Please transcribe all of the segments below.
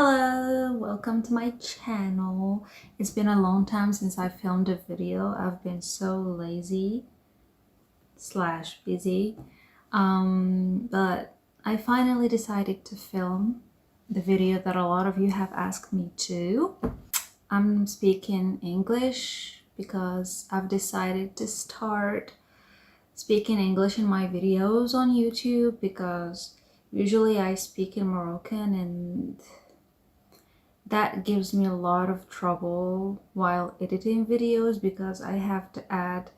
Hello, welcome to my channel. It's been a long time since I filmed a video. I've been so lazy slash busy. But I finally decided to film the video that a lot of you have asked me to. I'm speaking English because I've decided to start speaking English in my videos on YouTube because usually I speak in Moroccan and that gives me a lot of trouble while editing videos because I have to add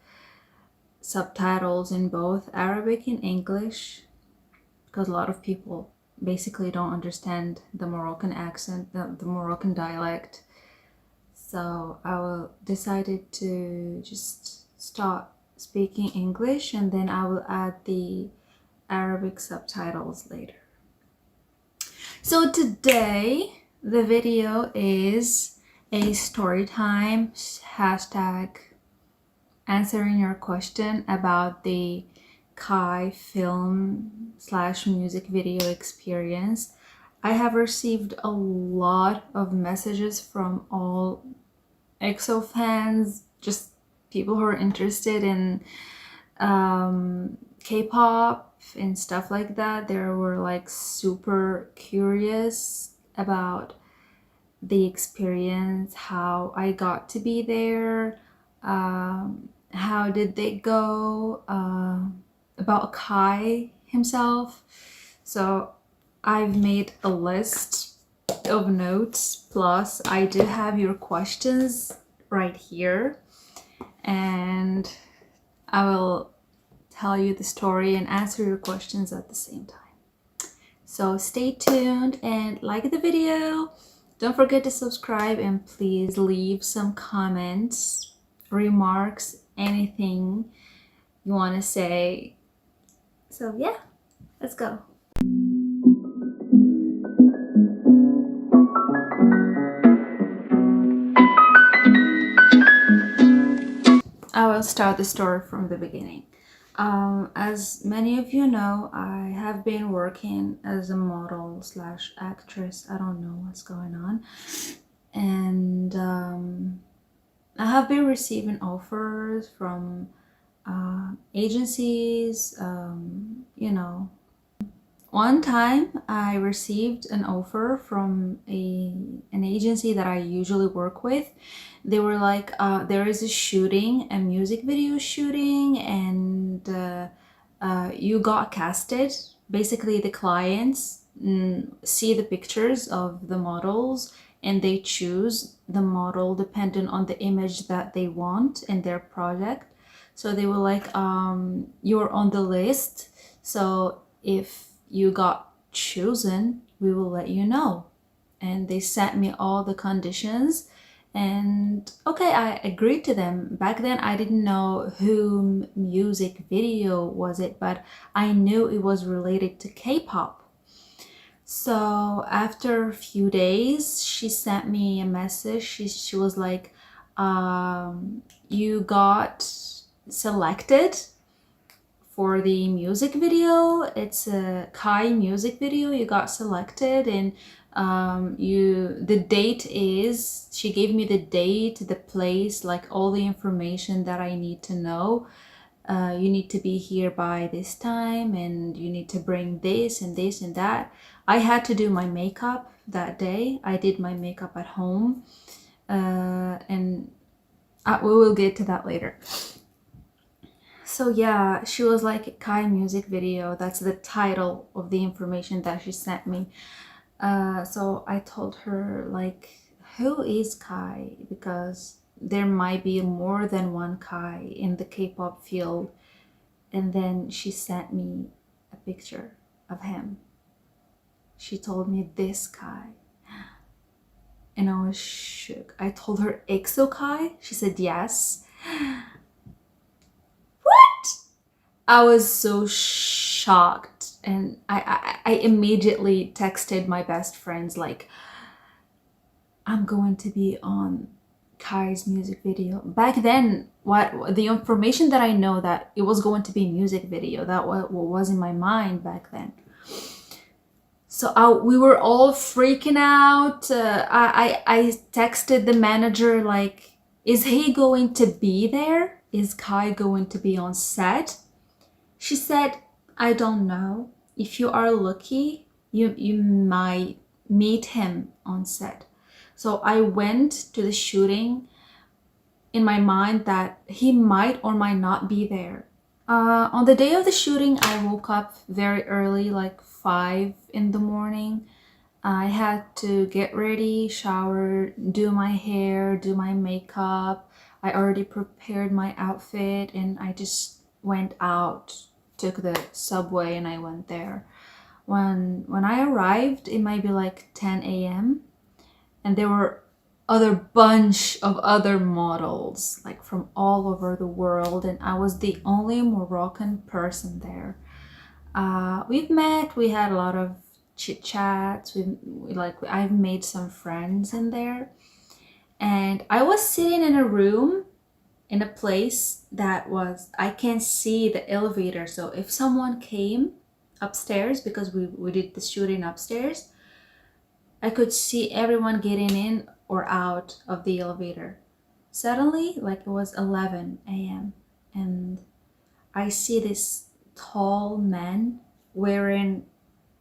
subtitles in both Arabic and English because a lot of people basically don't understand the Moroccan accent, the Moroccan dialect. So I decided to just start speaking English and then I will add the Arabic subtitles later. So today the video is a story time hashtag answering your question about the Kai film slash music video experience. I have received a lot of messages from all EXO fans, just people who are interested in K-pop and stuff like that. They were like super curious about the experience, how I got to be there, how did they go, about Kai himself. So I've made a list of notes, plus I do have your questions right here and I will tell you the story and answer your questions at the same time. So stay tuned and like the video. Don't forget to subscribe and please leave some comments, remarks, anything you want to say. So yeah, let's go. I will start the story from the beginning. As many of you know, I have been working as a model slash actress. I don't know what's going on. And I have been receiving offers from agencies, you know. One time I received an offer from an agency that I usually work with. They were like, there is a music video shooting, and you got casted. Basically, the clients see the pictures of the models and they choose the model depending on the image that they want in their project. So they were like, you're on the list. So if you got chosen, we will let you know. And they sent me all the conditions and okay, I agreed to them. Back then I didn't know who music video was it, but I knew it was related to K-pop. So after a few days she sent me a message. She was like, you got selected for the music video. It's a Kai music video. You got selected, and the date is, she gave me the date, the place, like all the information that I need to know. You need to be here by this time and you need to bring this and this and that. I had to do my makeup that day. I did my makeup at home, and we will get to that later. So yeah, she was like, Kai music video, that's the title of the information that she sent me. So I told her, like, who is Kai? Because there might be more than one Kai in the K-pop field. And then she sent me a picture of him. She told me, this Kai. And I was shook. I told her, EXO KAI? She said yes. I was so shocked, and I immediately texted my best friends like, I'm going to be on Kai's music video. Back then, what the information that I know that it was going to be music video, that what was in my mind back then. So we were all freaking out. I texted the manager like, is he going to be there? Is Kai going to be on set? She said, I don't know. If you are lucky, you might meet him on set. So I went to the shooting in my mind that he might or might not be there. On the day of the shooting, I woke up very early, like 5 in the morning. I had to get ready, shower, do my hair, do my makeup. I already prepared my outfit and I just went out, took the subway and I went there. When I arrived, it might be like 10 a.m. and there were other bunch of other models like from all over the world and I was the only Moroccan person there. We've met, we had a lot of chit chats, I've made some friends in there. And I was sitting in a room in a place that was, I can see the elevator. So if someone came upstairs, because we did the shooting upstairs, I could see everyone getting in or out of the elevator. Suddenly, like it was 11 a.m. and I see this tall man wearing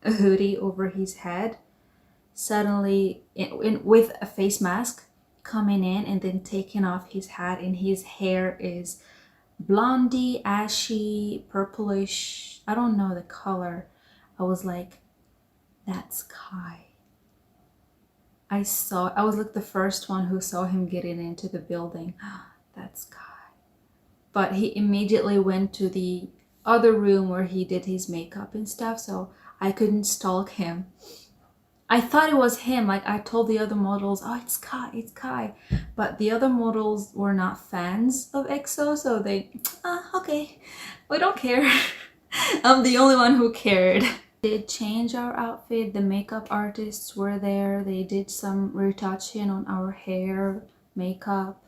a hoodie over his head, suddenly with a face mask coming in and then taking off his hat, and his hair is blondie, ashy, purplish. I don't know the color. I was like, that's Kai. I was like the first one who saw him getting into the building. That's Kai. But he immediately went to the other room where he did his makeup and stuff, so I couldn't stalk him. I thought it was him. Like I told the other models, oh, it's Kai, it's Kai. But the other models were not fans of EXO, so they, okay, we don't care. I'm the only one who cared. Did change our outfit. The makeup artists were there. They did some retouching on our hair, makeup,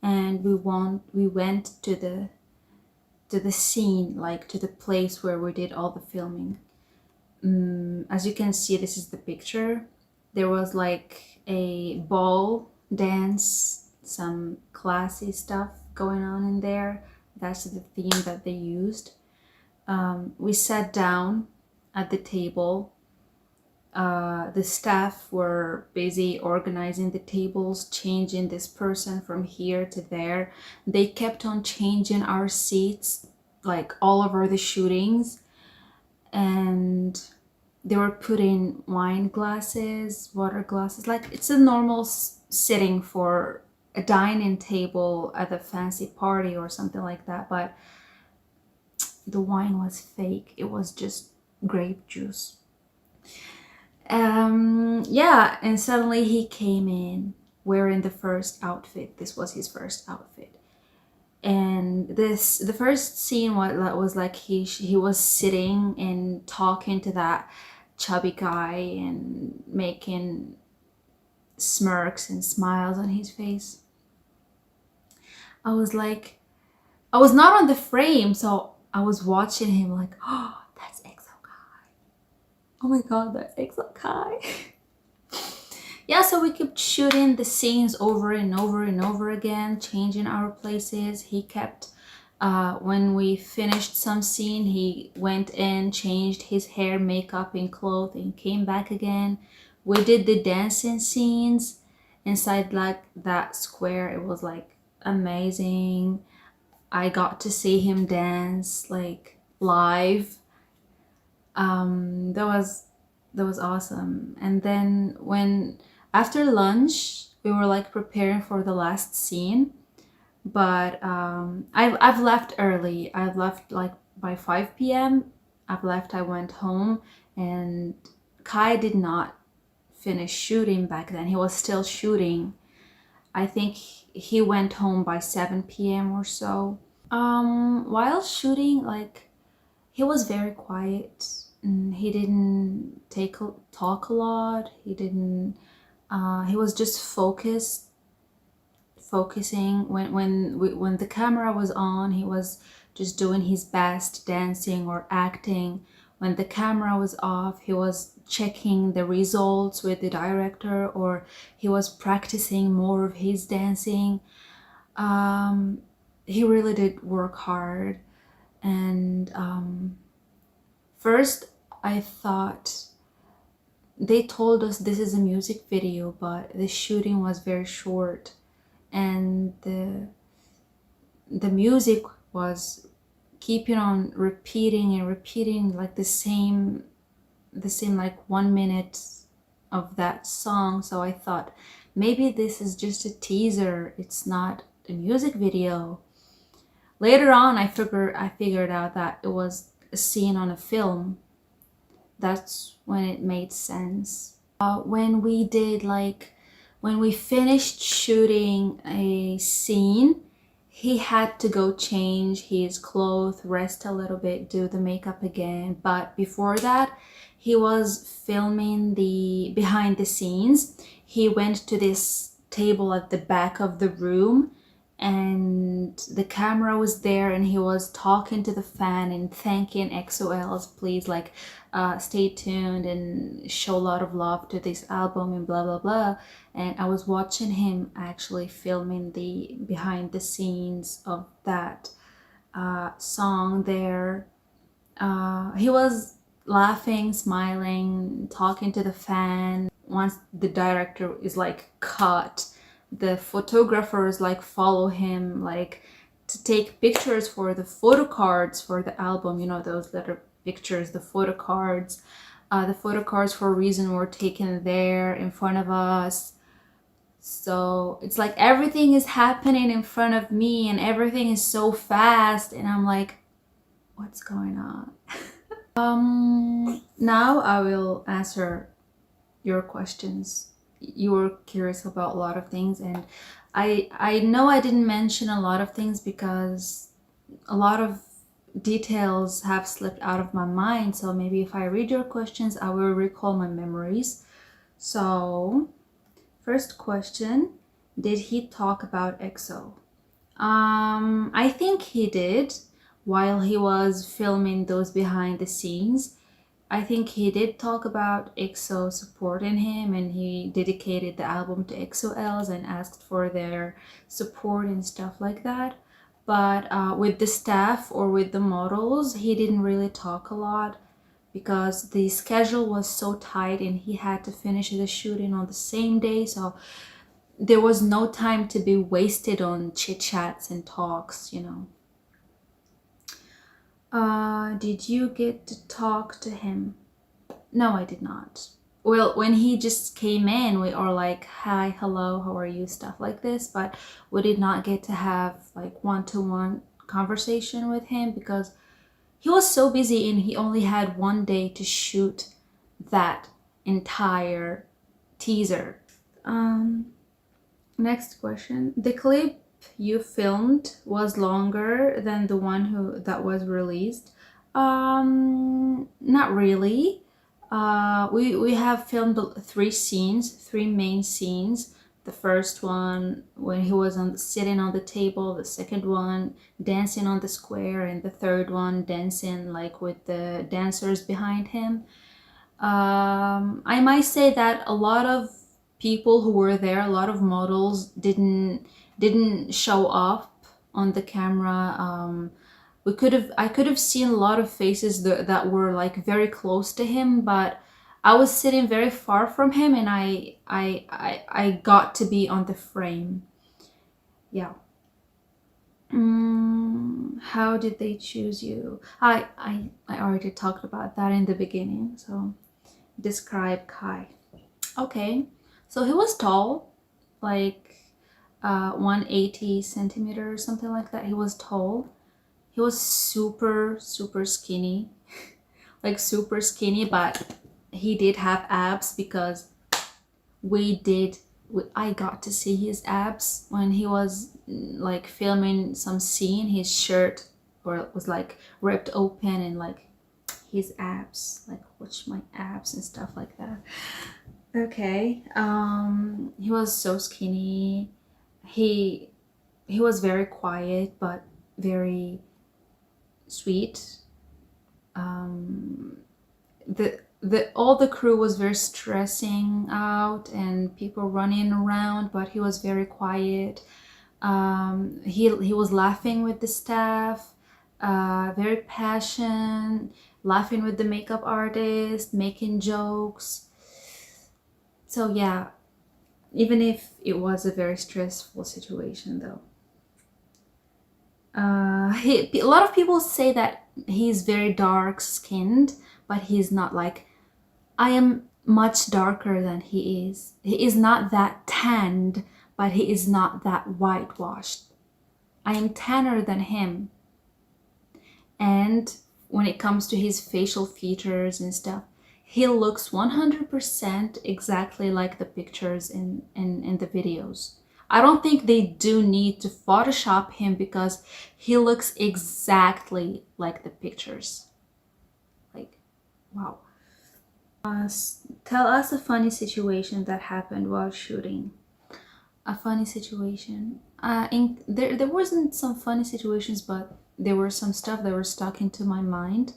and we went to the scene, like to the place where we did all the filming. As you can see, this is the picture. There was like a ball dance, some classy stuff going on in there. That's the theme that they used. We sat down at the table. The staff were busy organizing the tables, changing this person from here to there. They kept on changing our seats like all over the shootings, and they were putting wine glasses, water glasses, like it's a normal sitting for a dining table at a fancy party or something like that, but the wine was fake. It was just grape juice. Yeah, and suddenly he came in wearing the first outfit. This was his first outfit. And the first scene was like he was sitting and talking to that chubby guy and making smirks and smiles on his face. I was like, I was not on the frame, so I was watching him like, oh, that's EXO Kai. Oh my god, that's EXO Kai. Yeah, so we kept shooting the scenes over and over and over again, changing our places. He kept, when we finished some scene, he went in, changed his hair, makeup, and clothes, and came back again. We did the dancing scenes inside like that square. It was like amazing. I got to see him dance like live. That was awesome. And then when after lunch we were like preparing for the last scene, but I've left early. I've left like by 5 p.m. I've left. I went home, and Kai did not finish shooting back then. He was still shooting. I think he went home by 7 p.m. or so. While shooting, like he was very quiet. He didn't talk a lot. He didn't. He was just focusing. When the camera was on, he was just doing his best, dancing or acting. when the camera was off, he was checking the results with the director, or he was practicing more of his dancing. He really did work hard. And first, I thought they told us this is a music video, but the shooting was very short, and the music was keeping on repeating and repeating, like the same like 1 minute of that song. So I thought maybe this is just a teaser, it's not a music video. Later on, I figured out that it was a scene on a film. That's when it made sense. When we finished shooting a scene, he had to go change his clothes, rest a little bit, do the makeup again. But before that, he was filming the behind the scenes. He went to this table at the back of the room, and the camera was there, and he was talking to the fan and thanking EXO-Ls, please, like, stay tuned and show a lot of love to this album and blah blah blah. And I was watching him actually filming the behind the scenes of that song there. He was laughing, smiling, talking to the fan. Once the director is like cut, the photographers like follow him, like, to take pictures for the photo cards for the album, you know, those little pictures, the photo cards. The photo cards for a reason were taken there in front of us. So it's like everything is happening in front of me and everything is so fast, and I'm like, what's going on? Now I will answer your questions. You were curious about a lot of things, and I know I didn't mention a lot of things because a lot of details have slipped out of my mind. So maybe if I read your questions, I will recall my memories. So, first question, did he talk about EXO? I think he did while he was filming those behind the scenes. I think he did talk about EXO supporting him, and he dedicated the album to EXO-Ls and asked for their support and stuff like that. But with the staff or with the models, he didn't really talk a lot because the schedule was so tight and he had to finish the shooting on the same day. So there was no time to be wasted on chit chats and talks, you know. Did you get to talk to him? No, I did not. Well, when he just came in, we are like, hi, hello, how are you, stuff like this, but we did not get to have like one-to-one conversation with him because he was so busy and he only had one day to shoot that entire teaser. Next question. The clip you filmed was longer than the one that was released. Not really. We have filmed three main scenes. The first one when he was sitting on the table, the second one dancing on the square, and the third one dancing like with the dancers behind him. I might say that a lot of people who were there, a lot of models didn't show up on the camera. I could have seen a lot of faces that were like very close to him, but I was sitting very far from him, and I got to be on the frame. Yeah. How did they choose you? I already talked about that in the beginning. So describe Kai. Okay, so he was tall, like 180 centimeters, something like that. He was tall. He was super, super skinny, like super skinny, but he did have abs because I got to see his abs when he was like filming some scene. His shirt was like ripped open, and like his abs, like watch my abs and stuff like that. Okay. He was so skinny. He was very quiet but very sweet. the all the crew was very stressing out and people running around, but he was very quiet. He was laughing with the staff, very passionate, laughing with the makeup artist, making jokes. So yeah, even if it was a very stressful situation though. A lot of people say that he's very dark skinned, but he's not. Like, I am much darker than he is. He is not that tanned, but he is not that whitewashed. I am tanner than him. And when it comes to his facial features and stuff, he looks 100% exactly like the pictures in the videos. I don't think they do need to Photoshop him because he looks exactly like the pictures. Like, wow. Tell us a funny situation that happened while shooting. A funny situation. There wasn't some funny situations, but there were some stuff that were stuck into my mind.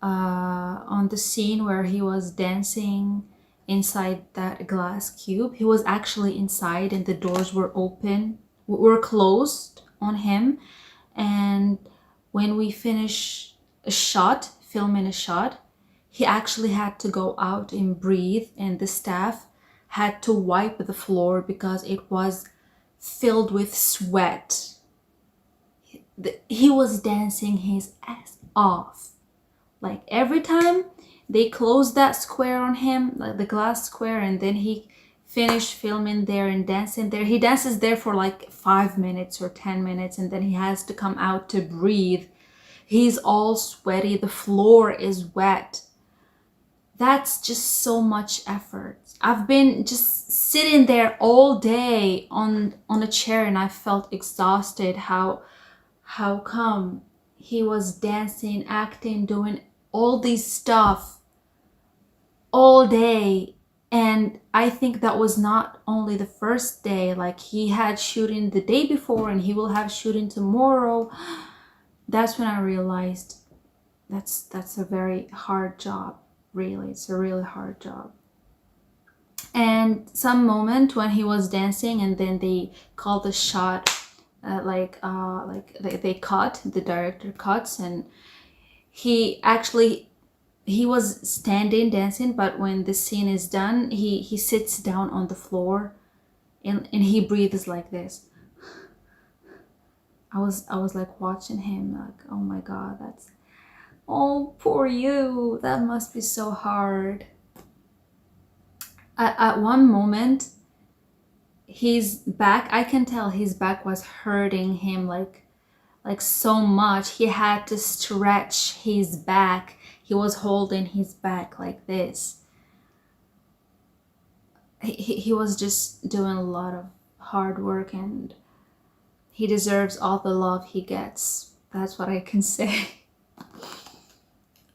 On the scene where he was dancing inside that glass cube, he was actually inside, and the doors were open, were closed on him. And when we finish a shot, filming a shot, he actually had to go out and breathe, and the staff had to wipe the floor because it was filled with sweat. He was dancing his ass off. Like, every time they closed that square on him, like the glass square, and then he finished filming there and dancing there. He dances there for like 5 minutes or 10 minutes, and then he has to come out to breathe. He's all sweaty. The floor is wet. That's just so much effort. I've been just sitting there all day on a chair, and I felt exhausted. How come he was dancing, acting, doing all these stuff all day? And I think that was not only the first day. Like, he had shooting the day before and he will have shooting tomorrow. That's when I realized that's a very hard job. Really, it's a really hard job. And some moment when he was dancing and then they called the shot, like they cut, the director cuts, and he was standing dancing, but when the scene is done, he sits down on the floor and he breathes like this. I was like watching him, like, oh my god, that's, oh, poor you, that must be so hard. At one moment, his back, I can tell his back was hurting him like so much. He had to stretch his back. He was holding his back like this. He was just doing a lot of hard work, and he deserves all the love he gets. That's what I can say.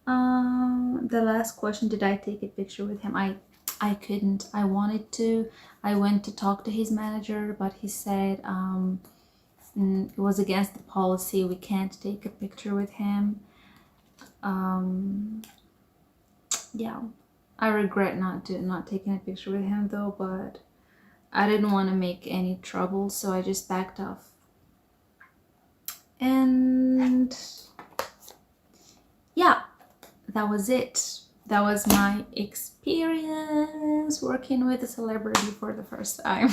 The last question, did I take a picture with him? I couldn't. I wanted to. I went to talk to his manager, but he said it was against the policy. We can't take a picture with him. Yeah, I regret not taking a picture with him though, but I didn't want to make any trouble, so I just backed off. And yeah, that was it. That was my experience working with a celebrity for the first time.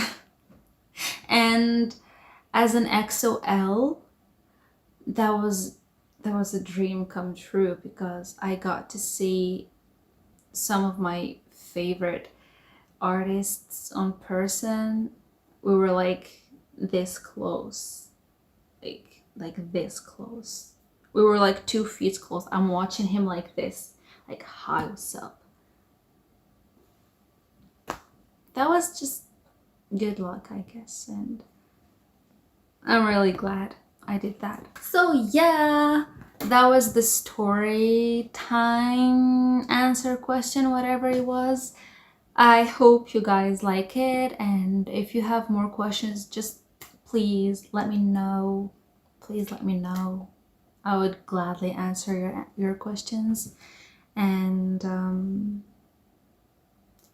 And as an EXO-L, that was a dream come true, because I got to see some of my favorite artists on person. We were like this close, like this close. We were like 2 feet close. I'm watching him like this, like, hi, what's up? That was just good luck, I guess, and I'm really glad I did that. So yeah, that was the story time, answer question, whatever it was. I hope you guys like it, and if you have more questions, just please let me know. Please let me know. I would gladly answer your questions. and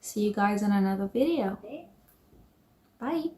see you guys in another video. Bye.